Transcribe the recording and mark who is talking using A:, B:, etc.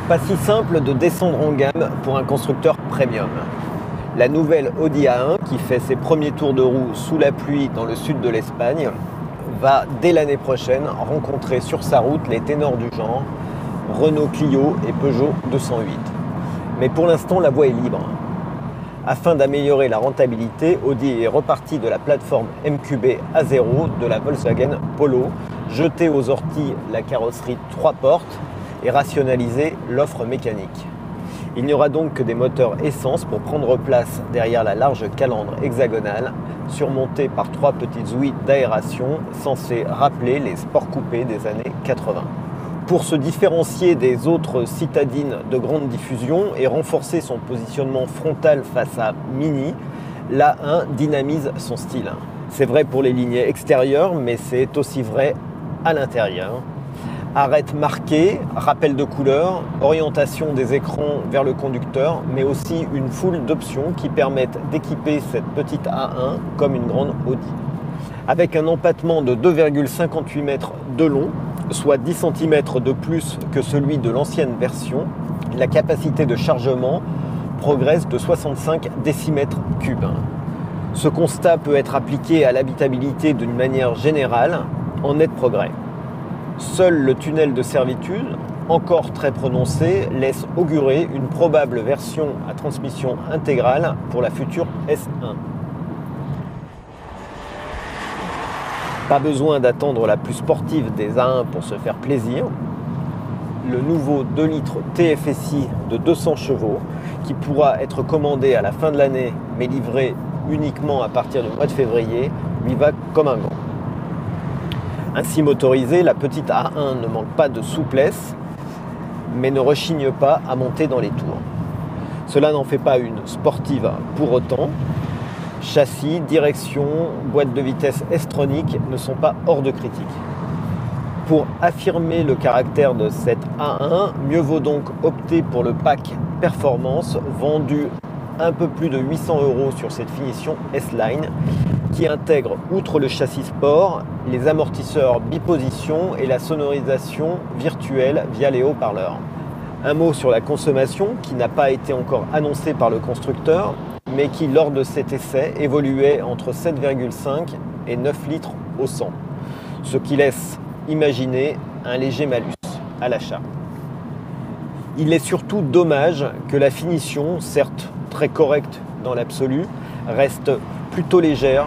A: Pas si simple de descendre en gamme pour un constructeur premium. La nouvelle Audi A1, qui fait ses premiers tours de roue sous la pluie dans le sud de l'Espagne, va dès l'année prochaine rencontrer sur sa route les ténors du genre, Renault Clio et Peugeot 208. Mais pour l'instant, la voie est libre. Afin d'améliorer la rentabilité, Audi est reparti de la plateforme MQB A0 de la Volkswagen Polo, jeter aux orties la carrosserie 3 portes et rationaliser l'offre mécanique. Il n'y aura donc que des moteurs essence pour prendre place derrière la large calandre hexagonale, surmontée par 3 petites ouïes d'aération censées rappeler les sports coupés des années 80. Pour se différencier des autres citadines de grande diffusion et renforcer son positionnement frontal face à Mini, l'A1 dynamise son style. C'est vrai pour les lignées extérieures, mais c'est aussi vrai à l'intérieur. Arêtes marquées, rappel de couleurs, orientation des écrans vers le conducteur, mais aussi une foule d'options qui permettent d'équiper cette petite A1 comme une grande Audi. Avec un empattement de 2,58 mètres de long, soit 10 cm de plus que celui de l'ancienne version, la capacité de chargement progresse de 65 décimètres cubes. Ce constat peut être appliqué à l'habitabilité d'une manière générale, en net progrès. Seul le tunnel de servitude, encore très prononcé, laisse augurer une probable version à transmission intégrale pour la future S1. Pas besoin d'attendre la plus sportive des A1 pour se faire plaisir. Le nouveau 2 litres TFSI de 200 chevaux, qui pourra être commandé à la fin de l'année, mais livré uniquement à partir du mois de février, lui va comme un gant. Ainsi motorisée, la petite A1 ne manque pas de souplesse, mais ne rechigne pas à monter dans les tours. Cela n'en fait pas une sportive pour autant. Châssis, direction, boîte de vitesse S-tronique ne sont pas hors de critique. Pour affirmer le caractère de cette A1, mieux vaut donc opter pour le pack Performance, vendu un peu plus de 800 € sur cette finition S-Line, qui intègre, outre le châssis sport, les amortisseurs biposition et la sonorisation virtuelle via les haut-parleurs. Un mot sur la consommation, qui n'a pas été encore annoncée par le constructeur, mais qui, lors de cet essai, évoluait entre 7,5 et 9 litres au 100, ce qui laisse imaginer un léger malus à l'achat. Il est surtout dommage que la finition, certes très correcte dans l'absolu, reste plutôt légère